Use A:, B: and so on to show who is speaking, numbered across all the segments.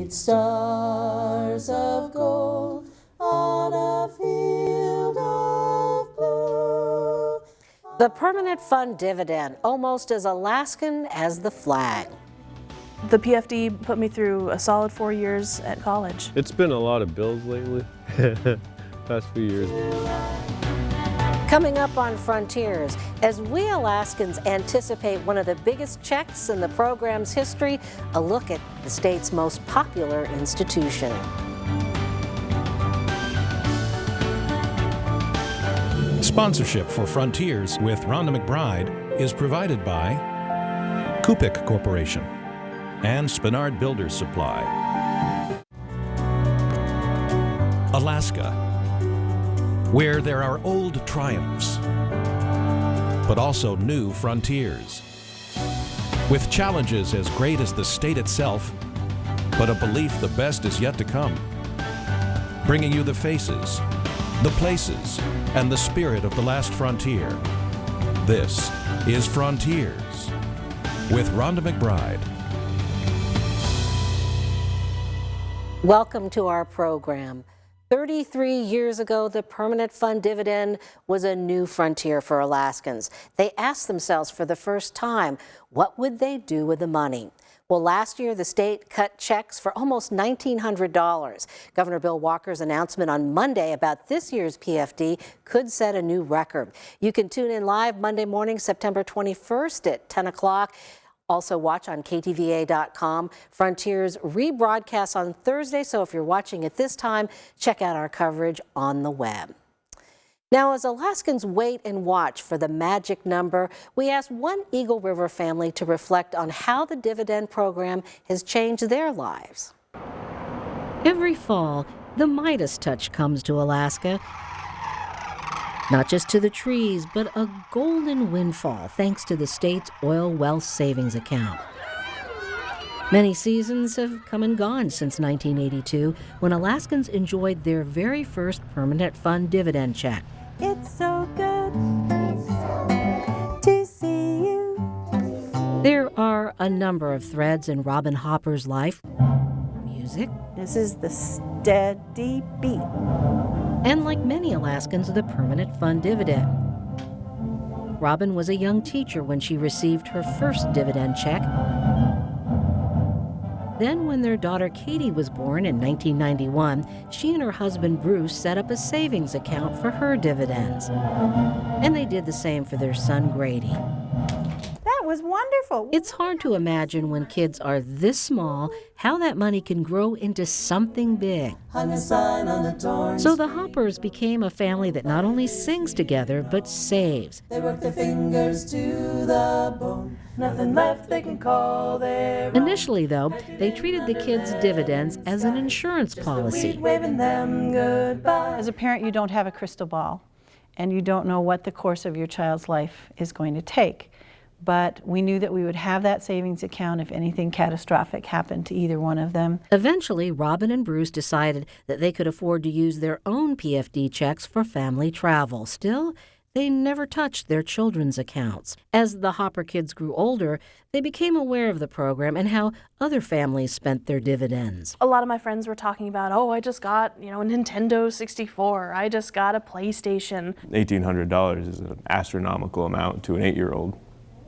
A: 8 stars of gold on a field of blue.
B: The Permanent Fund Dividend, almost as Alaskan as the flag.
C: The PFD put me through a solid 4 years at college.
D: It's been a lot of bills lately, past few years.
B: Coming up on Frontiers, as we Alaskans anticipate one of the biggest checks in the program's history, a look at the state's most popular institution.
E: Sponsorship for Frontiers with Rhonda McBride is provided by Kupik Corporation and Spenard Builders Supply. Alaska, where there are old triumphs, but also new frontiers, with challenges as great as the state itself, but a belief the best is yet to come, bringing you the faces, the places, and the spirit of the last frontier. This is Frontiers with Rhonda McBride.
B: Welcome to our program. 33 years ago, the Permanent Fund Dividend was a new frontier for Alaskans. They asked themselves for the first time, what would they do with the money? Well, last year, the state cut checks for almost $1,900. Governor Bill Walker's announcement on Monday about this year's PFD could set a new record. You can tune in live Monday morning, September 21st at 10 o'clock. Also watch on KTVA.com. Frontiers rebroadcasts on Thursday, so if you're watching at this time, check out our coverage on the web. Now, as Alaskans wait and watch for the magic number, we asked one Eagle River family to reflect on how the dividend program has changed their lives. Every fall, the Midas touch comes to Alaska. Not just to the trees, but a golden windfall thanks to the state's oil wealth savings account. Many seasons have come and gone since 1982, when Alaskans enjoyed their very first Permanent Fund Dividend check.
A: It's so good to see you.
B: There are a number of threads in Robin Hopper's life. Music.
A: This is the steady beat.
B: And like many Alaskans, the Permanent Fund Dividend. Robin was a young teacher when she received her first dividend check. Then when their daughter Katie was born in 1991, she and her husband Bruce set up a savings account for her dividends. And they did the same for their son Grady.
A: That was wonderful.
B: It's hard to imagine when kids are this small how that money can grow into something big. So the Hoppers became a family that not only sings together, but saves.
A: They work their fingers to the bone. Nothing left they can call their own.
B: Initially, though, they treated the kids' dividends as an insurance policy.
A: Waving them goodbye.
F: As a parent, you don't have a crystal ball, and you don't know what the course of your child's life is going to take. But we knew that we would have that savings account if anything catastrophic happened to either one of them.
B: Eventually, Robin and Bruce decided that they could afford to use their own PFD checks for family travel. Still, they never touched their children's accounts. As the Hopper kids grew older, they became aware of the program and how other families spent their dividends.
C: A lot of my friends were talking about, oh, I just got, a Nintendo 64. I just got a PlayStation.
D: $1,800 is an astronomical amount to an 8-year-old.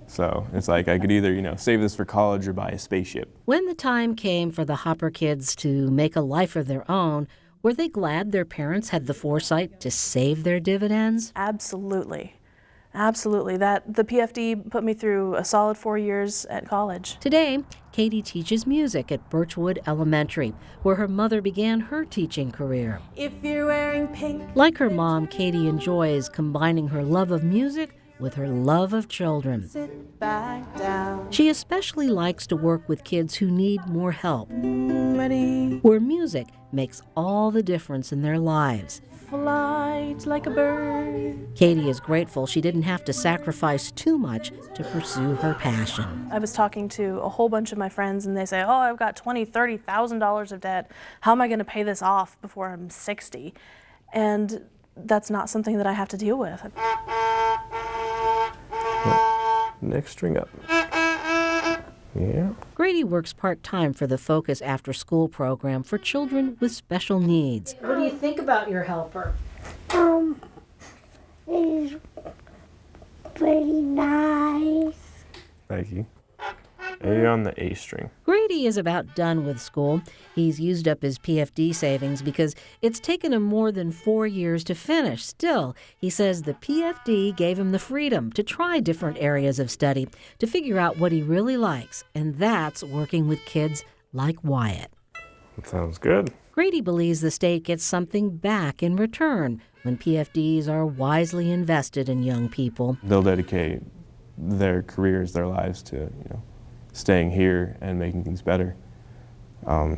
D: So it's like I could either, save this for college or buy a spaceship.
B: When the time came for the Hopper kids to make a life of their own, were they glad their parents had the foresight to save their dividends?
C: Absolutely. Absolutely. The PFD put me through a solid 4 years at college.
B: Today, Katie teaches music at Birchwood Elementary, where her mother began her teaching career.
A: If you're wearing pink.
B: Like her mom, Katie enjoys combining her love of music with her love of children.
A: Sit back down.
B: She especially likes to work with kids who need more help,
A: Ready.
B: where music makes all the difference in their lives.
A: Fly like a bird.
B: Katie is grateful she didn't have to sacrifice too much to pursue her passion.
C: I was talking to a whole bunch of my friends, and they say, oh, I've got $20,000, $30,000 of debt. How am I going to pay this off before I'm 60? And that's not something that I have to deal with.
D: Next string up. Yeah.
B: Grady works part-time for the Focus After School program for children with special needs. What do you think about your helper?
G: He's pretty nice.
D: Thank you. A on the A string.
B: Grady is about done with school. He's used up his PFD savings because it's taken him more than 4 years to finish. Still, he says the PFD gave him the freedom to try different areas of study, to figure out what he really likes, and that's working with kids like Wyatt.
D: That sounds good.
B: Grady believes the state gets something back in return when PFDs are wisely invested in young people.
D: They'll dedicate their careers, their lives to, staying here and making things better. I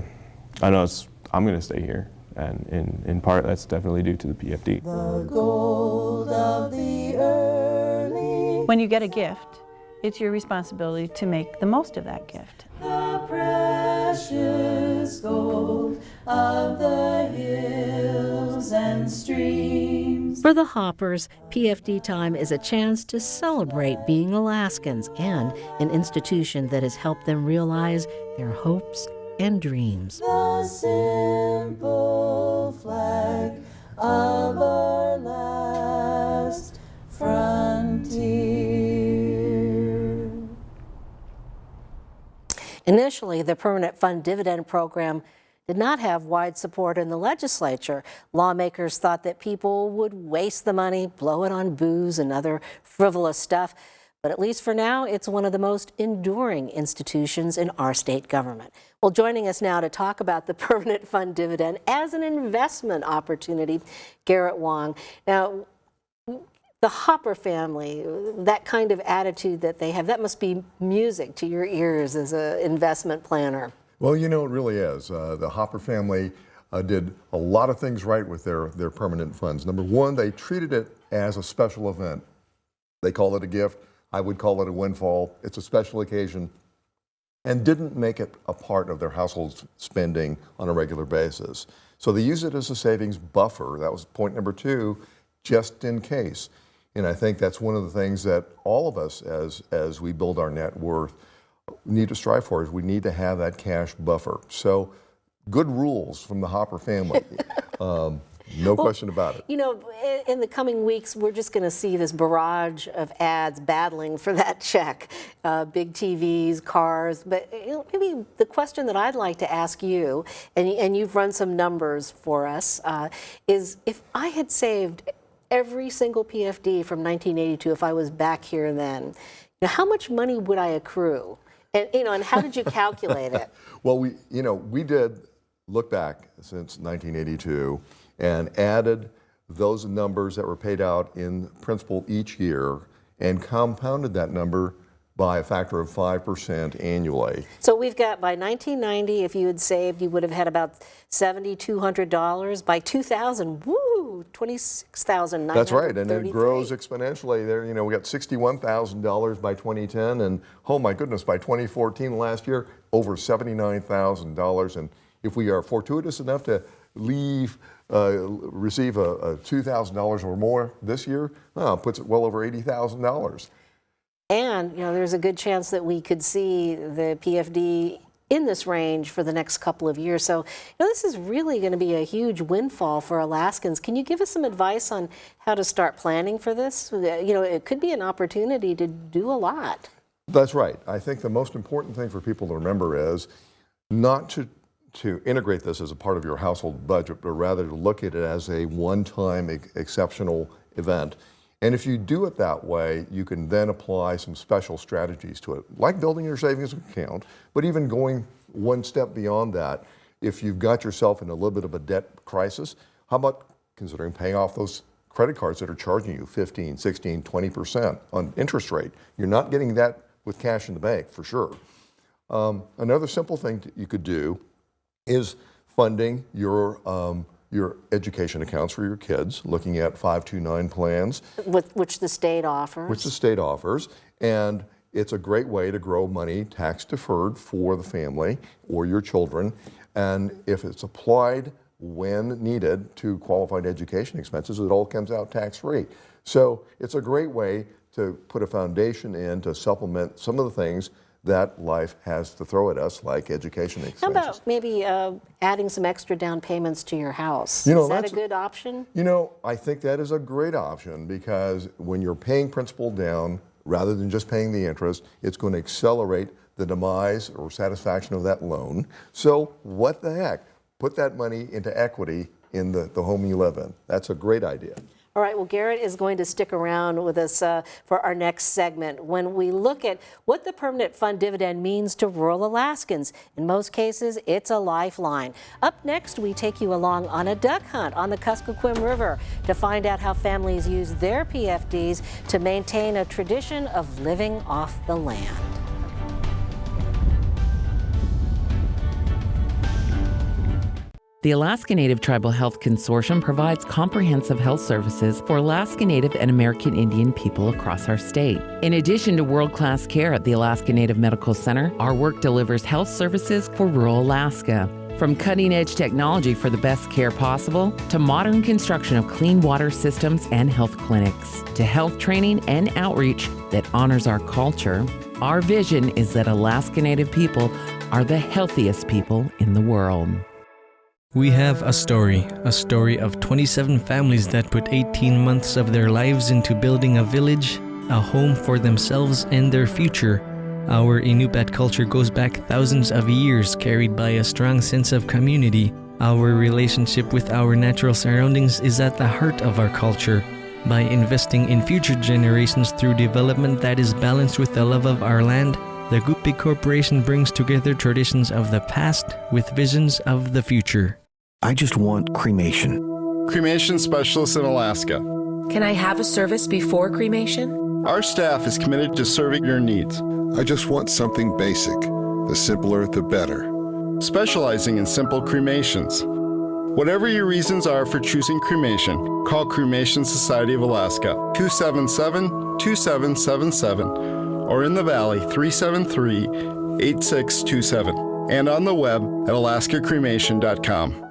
D: know I'm going to stay here, and in part that's definitely due to the PFD.
A: The gold of the early,
F: When you get a gift, it's your responsibility to make the most of that gift.
A: the precious gold of the hills and streams.
B: For the Hoppers, PFD time is a chance to celebrate being Alaskans and an institution that has helped them realize their hopes and dreams.
A: The simple flag of our last frontier.
B: Initially, the Permanent Fund Dividend program did not have wide support in the legislature. Lawmakers thought that people would waste the money, blow it on booze and other frivolous stuff. But at least for now, it's one of the most enduring institutions in our state government. Well, joining us now to talk about the Permanent Fund Dividend as an investment opportunity, Garrett Wong. Now, the Hopper family, that kind of attitude that they have, that must be music to your ears as an investment planner.
H: Well, it really is. The Hopper family did a lot of things right with their permanent funds. Number one, they treated it as a special event. They call it a gift. I would call it a windfall. It's a special occasion, and didn't make it a part of their household spending on a regular basis. So they use it as a savings buffer. That was point number two, just in case. And I think that's one of the things that all of us, as we build our net worth, need to strive for, is we need to have that cash buffer. So good rules from the Hopper family. No question about it.
B: In the coming weeks, we're just going to see this barrage of ads battling for that check. Big TVs, cars. But maybe the question that I'd like to ask you, and you've run some numbers for us, is if I had saved every single PFD from 1982, if I was back here then, how much money would I accrue? And how did you calculate it?
H: Well, we did look back since 1982 and added those numbers that were paid out in principal each year and compounded that number by a factor of 5% annually.
B: So we've got, by 1990, if you had saved, you would have had about $7,200. By 2000, woo, $26,933.
H: That's right, and it grows exponentially. There, we got $61,000 by 2010, and oh my goodness, by 2014, last year, over $79,000. And if we are fortuitous enough to receive a $2,000 or more this year, puts it well over $80,000.
B: And there's a good chance that we could see the PFD in this range for the next couple of years. So this is really going to be a huge windfall for Alaskans. Can you give us some advice on how to start planning for this? It could be an opportunity to do a lot.
H: That's right. I think the most important thing for people to remember is not to integrate this as a part of your household budget, but rather to look at it as a one-time exceptional event. And if you do it that way, you can then apply some special strategies to it, like building your savings account, but even going one step beyond that. If you've got yourself in a little bit of a debt crisis, how about considering paying off those credit cards that are charging you 15, 16, 20% on interest rate? You're not getting that with cash in the bank, for sure. Another simple thing you could do is funding your education accounts for your kids, looking at 529 plans.
B: Which the state offers.
H: Which the state offers. And it's a great way to grow money tax deferred for the family or your children. And if it's applied when needed to qualified education expenses, it all comes out tax free. So it's a great way to put a foundation in to supplement some of the things that life has to throw at us, like education expenses.
B: How about maybe adding some extra down payments to your house?
H: You know,
B: Is that a
H: that's-
B: good option?
H: You know, I think that is a great option because when you're paying principal down, rather than just paying the interest, it's going to accelerate the demise or satisfaction of that loan. So what the heck? Put that money into equity in the home you live in. That's a great idea.
B: All right, well, Garrett is going to stick around with us for our next segment when we look at what the Permanent Fund Dividend means to rural Alaskans. In most cases, it's a lifeline. Up next, we take you along on a duck hunt on the Kuskokwim River to find out how families use their PFDs to maintain a tradition of living off the land.
I: The Alaska Native Tribal Health Consortium provides comprehensive health services for Alaska Native and American Indian people across our state. In addition to world-class care at the Alaska Native Medical Center, our work delivers health services for rural Alaska. From cutting-edge technology for the best care possible, to modern construction of clean water systems and health clinics, to health training and outreach that honors our culture, our vision is that Alaska Native people are the healthiest people in the world.
J: We have a story of 27 families that put 18 months of their lives into building a village, a home for themselves and their future. Our Inupiat culture goes back thousands of years, carried by a strong sense of community. Our relationship with our natural surroundings is at the heart of our culture. By investing in future generations through development that is balanced with the love of our land, the Gupi Corporation brings together traditions of the past with visions of the future.
K: I just want cremation.
L: Cremation specialists in Alaska.
M: Can I have a service before cremation?
L: Our staff is committed to serving your needs.
N: I just want something basic. The simpler, the better.
L: Specializing in simple cremations. Whatever your reasons are for choosing cremation, call Cremation Society of Alaska 277-2777 or in the Valley 373-8627 and on the web at alaskacremation.com.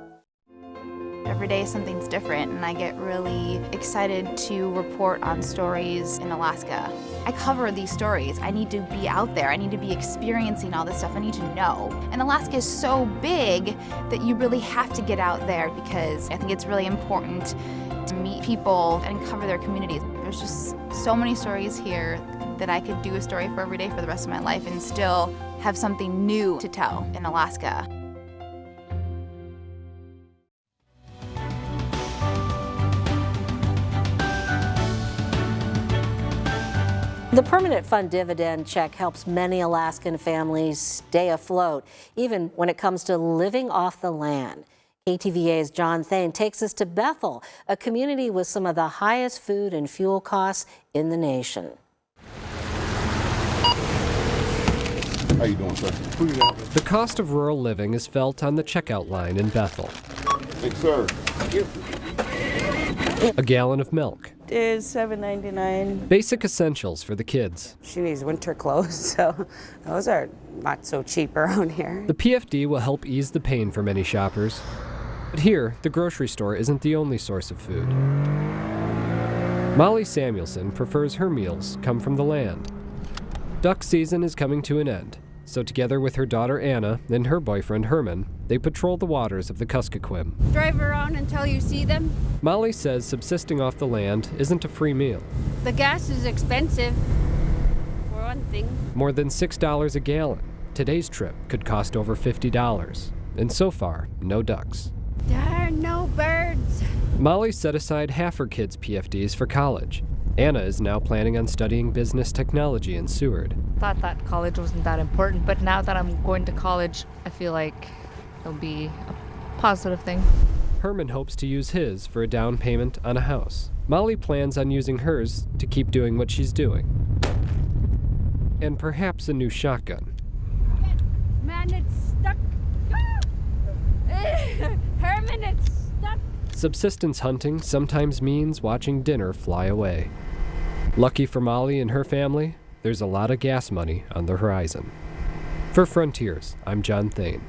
O: Every day something's different, and I get really excited to report on stories in Alaska. I cover these stories. I need to be out there. I need to be experiencing all this stuff. I need to know. And Alaska is so big that you really have to get out there because I think it's really important to meet people and cover their communities. There's just so many stories here that I could do a story for every day for the rest of my life and still have something new to tell in Alaska.
B: The Permanent Fund Dividend check helps many Alaskan families stay afloat, even when it comes to living off the land. KTVA's John Thane takes us to Bethel, a community with some of the highest food and fuel costs in the nation.
N: How you doing, sir?
P: The cost of rural living is felt on the checkout line in Bethel.
N: Thanks, sir.
P: A gallon of milk.
Q: Is $7.99.
P: Basic essentials for the kids.
Q: She needs winter clothes, so those are not so cheap around here.
P: The PFD will help ease the pain for many shoppers. But here, the grocery store isn't the only source of food. Molly Samuelson prefers her meals come from the land. Duck season is coming to an end, so together with her daughter Anna and her boyfriend Herman, they patrol the waters of the Kuskokwim.
R: Drive around until you see them.
P: Molly says subsisting off the land isn't a free meal.
R: The gas is expensive, for one thing.
P: More than $6 a gallon. Today's trip could cost over $50. And so far, no ducks.
R: There are no birds.
P: Molly set aside half her kids' PFDs for college. Anna is now planning on studying business technology in Seward.
S: Thought that college wasn't that important, but now that I'm going to college, I feel like it'll be a positive thing.
P: Herman hopes to use his for a down payment on a house. Molly plans on using hers to keep doing what she's doing. And perhaps a new shotgun.
R: Man, it's stuck. Herman, it's stuck.
P: Subsistence hunting sometimes means watching dinner fly away. Lucky for Molly and her family, there's a lot of gas money on the horizon. For Frontiers, I'm John Thane.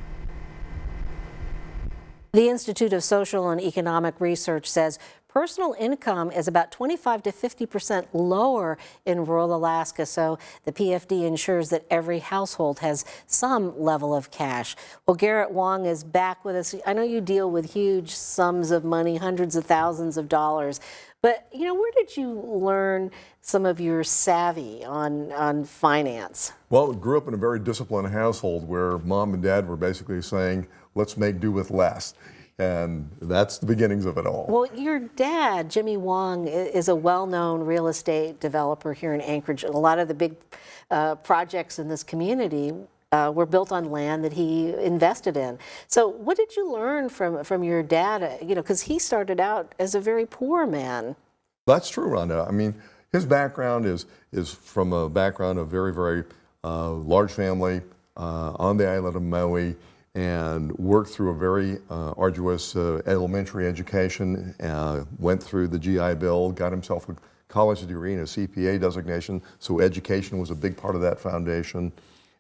B: The Institute of Social and Economic Research says personal income is about 25 to 50% lower in rural Alaska, so the PFD ensures that every household has some level of cash. Well, Garrett Wong is back with us. I know you deal with huge sums of money, hundreds of thousands of dollars, but where did you learn some of your savvy on finance?
H: Well, I grew up in a very disciplined household where mom and dad were basically saying, let's make do with less. And that's the beginnings of it all.
B: Well, your dad, Jimmy Wong, is a well-known real estate developer here in Anchorage. A lot of the big projects in this community were built on land that he invested in. So what did you learn from your dad, because he started out as a very poor man?
H: That's true, Rhonda. I mean, his background is from a background of very, very large family on the island of Maui, and worked through a very arduous elementary education, went through the GI Bill, got himself a college degree and a CPA designation, so education was a big part of that foundation.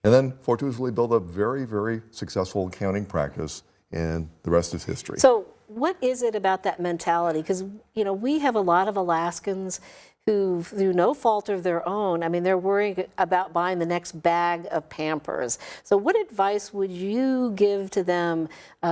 H: And then fortuitously built a very, very successful accounting practice, and the rest is history.
B: So what is it about that mentality? Because, we have a lot of Alaskans who, through no fault of their own, I mean, they're worrying about buying the next bag of Pampers. So what advice would you give to them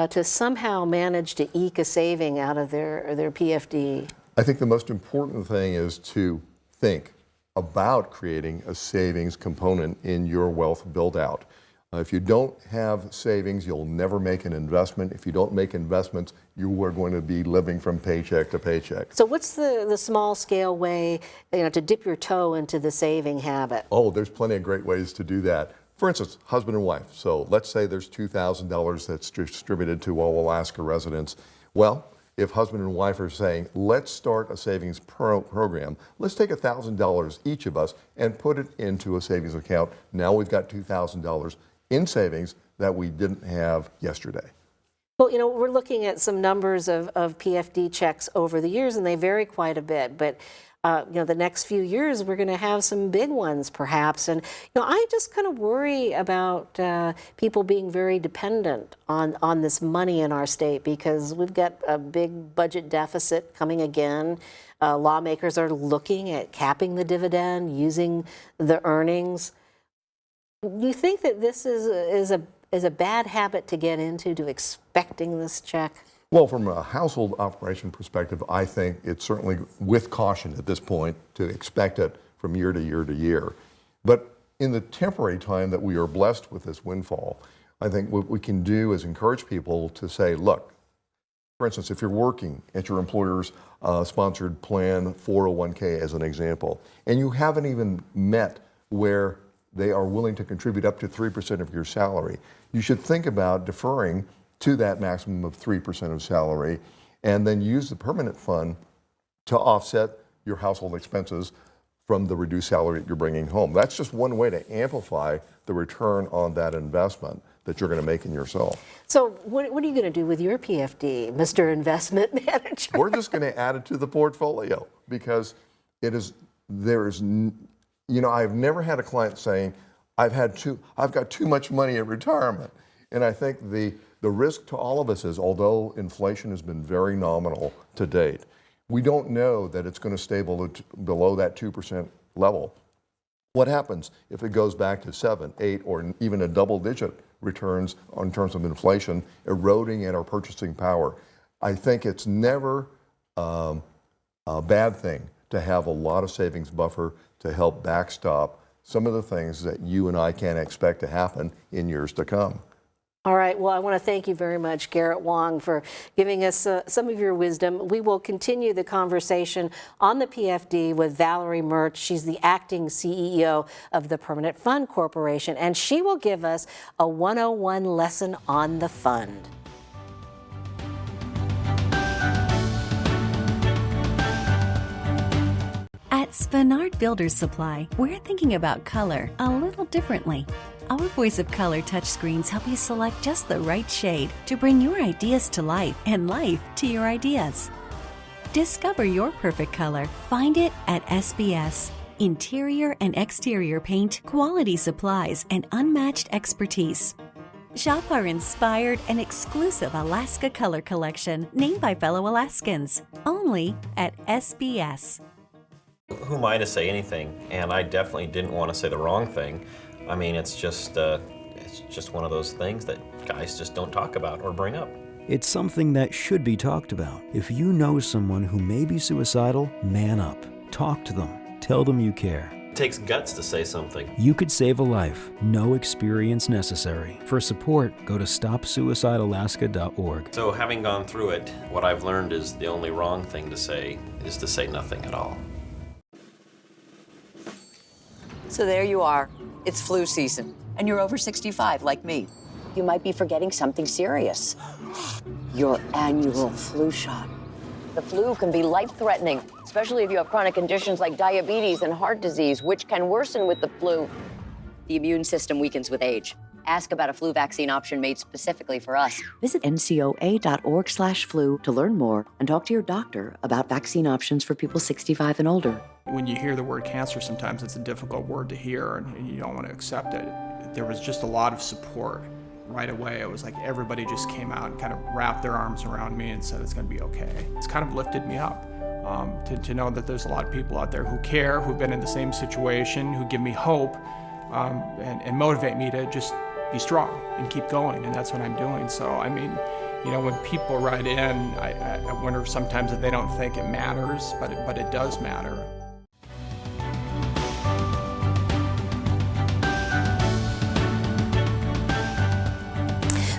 B: to somehow manage to eke a saving out of their PFD?
H: I think the most important thing is to think about creating a savings component in your wealth build-out. If you don't have savings, you'll never make an investment. If you don't make investments, you are going to be living from paycheck to paycheck.
B: So what's the small scale way to dip your toe into the saving habit?
H: Oh, there's plenty of great ways to do that. For instance, husband and wife. So let's say there's $2,000 that's distributed to all Alaska residents. Well, if husband and wife are saying, let's start a savings program, let's take $1,000 each of us and put it into a savings account. Now we've got $2,000 in savings that we didn't have yesterday.
B: Well, we're looking at some numbers of PFD checks over the years, and they vary quite a bit. But, the next few years, we're going to have some big ones, perhaps. And, I just kind of worry about people being very dependent on this money in our state, because we've got a big budget deficit coming again. Lawmakers are looking at capping the dividend, using the earnings. Do you think that this is a bad habit to get into, expecting this check?
H: Well, from a household operation perspective, I think it's certainly with caution at this point to expect it from year to year to year. But in the temporary time that we are blessed with this windfall, I think what we can do is encourage people to say, look, for instance, if you're working at your employer's sponsored plan, 401k as an example, and you haven't even met where they are willing to contribute up to 3% of your salary, you should think about deferring to that maximum of 3% of salary, and then use the permanent fund to offset your household expenses from the reduced salary that you're bringing home. That's just one way to amplify the return on that investment that you're going to make in yourself.
B: So what are you going to do with your PFD, Mr. Investment Manager?
H: We're just going to add it to the portfolio, because I've never had a client saying, I've got too much money at retirement. And I think the risk to all of us is, although inflation has been very nominal to date, we don't know that it's going to stay below that 2% level. What happens if it goes back to 7, 8, or even a double-digit returns in terms of inflation, eroding at our purchasing power? I think it's never a bad thing to have a lot of savings buffer to help backstop some of the things that you and I can't expect to happen in years to come.
B: All right. Well, I want to thank you very much, Garrett Wong, for giving us some of your wisdom. We will continue the conversation on the PFD with Valerie Murch. She's the acting CEO of the Permanent Fund Corporation, and she will give us a 101 lesson on the fund.
T: At Spenard Builders Supply, we're thinking about color a little differently. Our Voice of Color touchscreens help you select just the right shade to bring your ideas to life and life to your ideas. Discover your perfect color. Find it at SBS. Interior and exterior paint, quality supplies, and unmatched expertise. Shop our inspired and exclusive Alaska Color Collection, named by fellow Alaskans. Only family at SBS.
U: Who am I to say anything? And I definitely didn't want to say the wrong thing. I mean, it's just one of those things that guys just don't talk about or bring up.
K: It's something that should be talked about. If you know someone who may be suicidal, man up. Talk to them. Tell them you care.
U: It takes guts to say something.
K: You could save a life. No experience necessary. For support, go to StopSuicideAlaska.org.
U: So having gone through it, what I've learned is the only wrong thing to say is to say nothing at all.
V: So there you are. It's flu season, and you're over 65 like me. You might be forgetting something serious. Your annual flu shot. The flu can be life-threatening, especially if you have chronic conditions like diabetes and heart disease, which can worsen with the flu. The immune system weakens with age. Ask about a flu vaccine option made specifically for us. Visit ncoa.org/flu to learn more and talk to your doctor about vaccine options for people 65 and older.
W: When you hear the word cancer, sometimes it's a difficult word to hear and you don't want to accept it. There was just a lot of support right away. It was like everybody just came out and kind of wrapped their arms around me and said it's going to be okay. It's kind of lifted me up to know that there's a lot of people out there who care, who've been in the same situation, who give me hope and motivate me to just be strong and keep going, and that's what I'm doing. So, I mean, you know, when people write in, I wonder sometimes if they don't think it matters, but it does matter.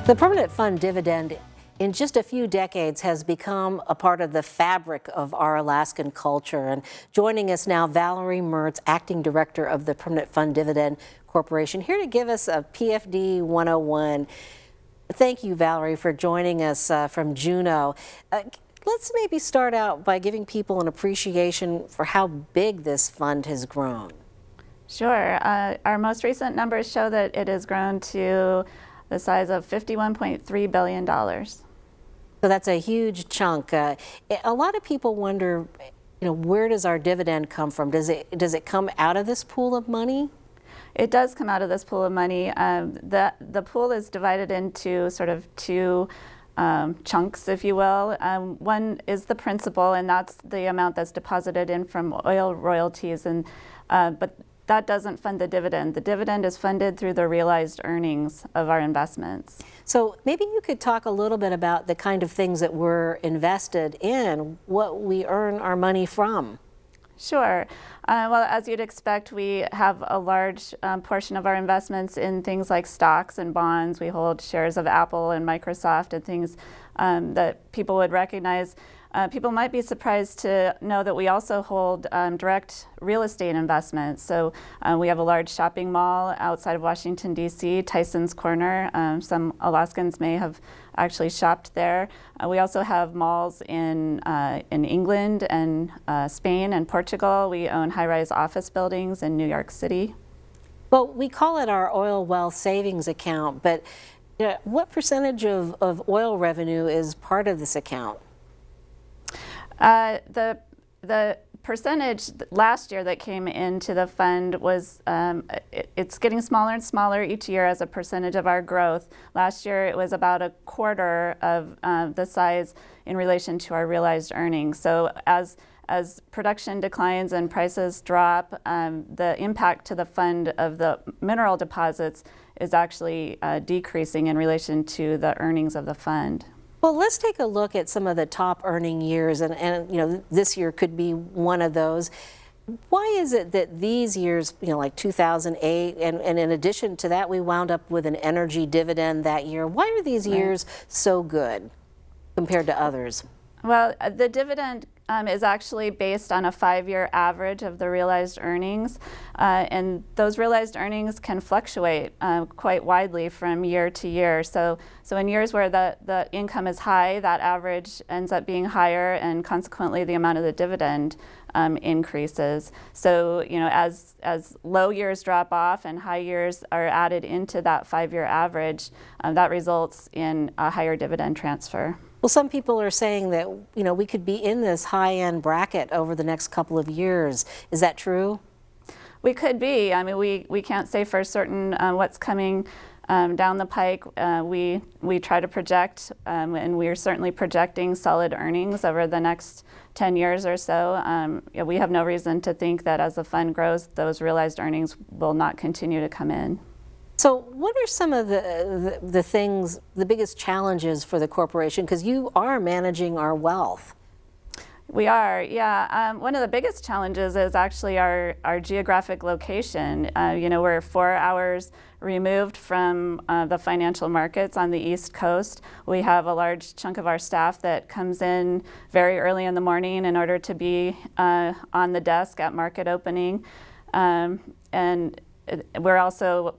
B: The Permanent Fund Dividend in just a few decades has become a part of the fabric of our Alaskan culture. And joining us now, Valerie Mertz, Acting Director of the Permanent Fund Dividend Corporation, here to give us a PFD 101. Thank you, Valerie, for joining us from Juneau. Let's maybe start out by giving people an appreciation for how big this fund has grown.
X: Sure. Our most recent numbers show that it has grown to the size of $51.3 billion.
B: So that's a huge chunk. A lot of people wonder, you know, where does our dividend come from? Does it come out of this pool of money?
X: It does come out of this pool of money. The pool is divided into sort of two chunks, if you will. One is the principal, and that's the amount that's deposited in from oil royalties, and but that doesn't fund the dividend. The dividend is funded through the realized earnings of our investments.
B: So maybe you could talk a little bit about the kind of things that we're invested in, what we earn our money from.
X: Sure. Well, as you'd expect, we have a large portion of our investments in things like stocks and bonds. We hold shares of Apple and Microsoft and things that people would recognize. People might be surprised to know that we also hold direct real estate investments. So we have a large shopping mall outside of Washington, D.C., Tyson's Corner. Some Alaskans may have actually shopped there. We also have malls in England and Spain and Portugal. We own high-rise office buildings in New York City.
B: Well, we call it our oil wealth savings account, but what percentage of oil revenue is part of this account?
X: The percentage last year that came into the fund was, it's getting smaller and smaller each year as a percentage of our growth. Last year it was about a quarter of the size in relation to our realized earnings. So as production declines and prices drop, the impact to the fund of the mineral deposits is actually decreasing in relation to the earnings of the fund.
B: Well, let's take a look at some of the top earning years, and you know, this year could be one of those. Why is it that these years, you know, like 2008, and in addition to that, we wound up with an energy dividend that year? Why are these years so good compared to others?
X: Well, the dividend is actually based on a 5-year average of the realized earnings, and those realized earnings can fluctuate quite widely from year to year. So in years where the income is high, that average ends up being higher, and consequently the amount of the dividend increases. So, you know, as low years drop off and high years are added into that 5-year average, that results in a higher dividend transfer.
B: Well, some people are saying that, you know, we could be in this high-end bracket over the next couple of years. Is that true?
X: We could be. I mean, we can't say for certain what's coming Down the pike, we try to project, and we are certainly projecting solid earnings over the next 10 years or so. We have no reason to think that as the fund grows, those realized earnings will not continue to come in.
B: So what are some of the things, the biggest challenges for the corporation? Because you are managing our wealth.
X: We are, yeah. One of the biggest challenges is actually our geographic location. We're 4 hours removed from the financial markets on the East Coast. We have a large chunk of our staff that comes in very early in the morning in order to be on the desk at market opening. And we're also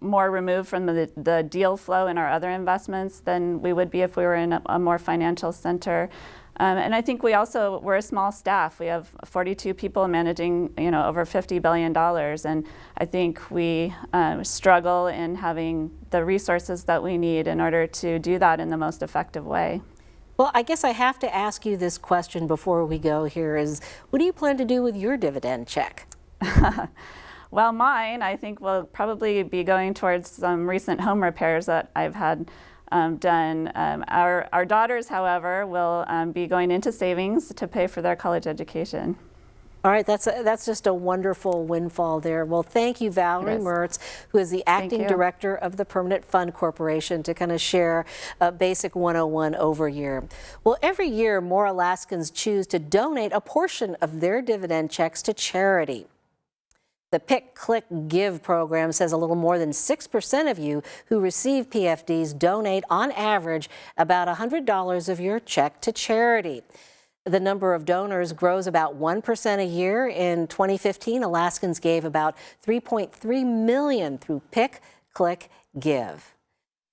X: more removed from the deal flow in our other investments than we would be if we were in a more financial center. And I think we're a small staff. We have 42 people managing, over $50 billion. And I think we struggle in having the resources that we need in order to do that in the most effective way.
B: Well, I guess I have to ask you this question before we go here is, what do you plan to do with your dividend check?
X: Well, mine, I think, will probably be going towards some recent home repairs that I've had done. Our daughters, however, will be going into savings to pay for their college education.
B: All right, that's just a wonderful windfall there. Well, thank you, Valerie Mertz, who is the acting director of the Permanent Fund Corporation, to kind of share a basic 101 overview. Well, every year, more Alaskans choose to donate a portion of their dividend checks to charity. The Pick, Click, Give program says a little more than 6% of you who receive PFDs donate, on average, about $100 of your check to charity. The number of donors grows about 1% a year. In 2015, Alaskans gave about $3.3 million through Pick, Click, Give.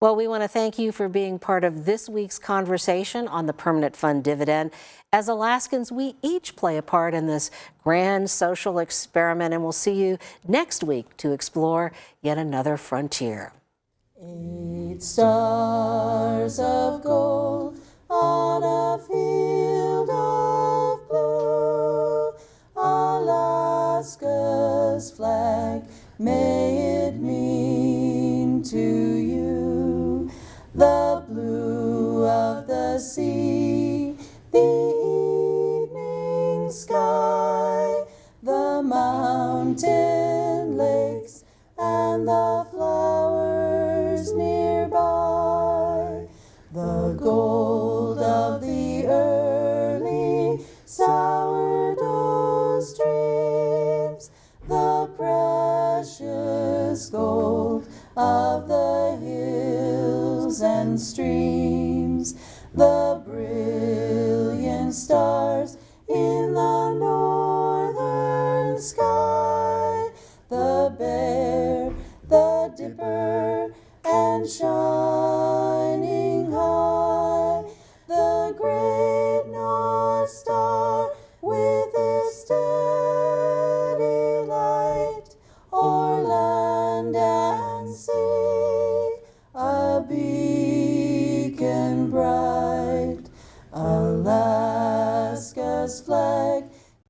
B: Well, we want to thank you for being part of this week's conversation on the Permanent Fund Dividend. As Alaskans, we each play a part in this grand social experiment, and we'll see you next week to explore yet another frontier.
A: 8 stars of gold on a field of blue, Alaska's flag, may it mean to you the blue of the sea, the evening sky, the mountain lakes, and the flowers nearby, the gold of the early sourdough streams, the precious gold of the hills and streams, the brilliant stars in the northern sky, the Bear, the Dipper, and shining high, the great North Star with its steady light, o'er land and sea, a beacon bright.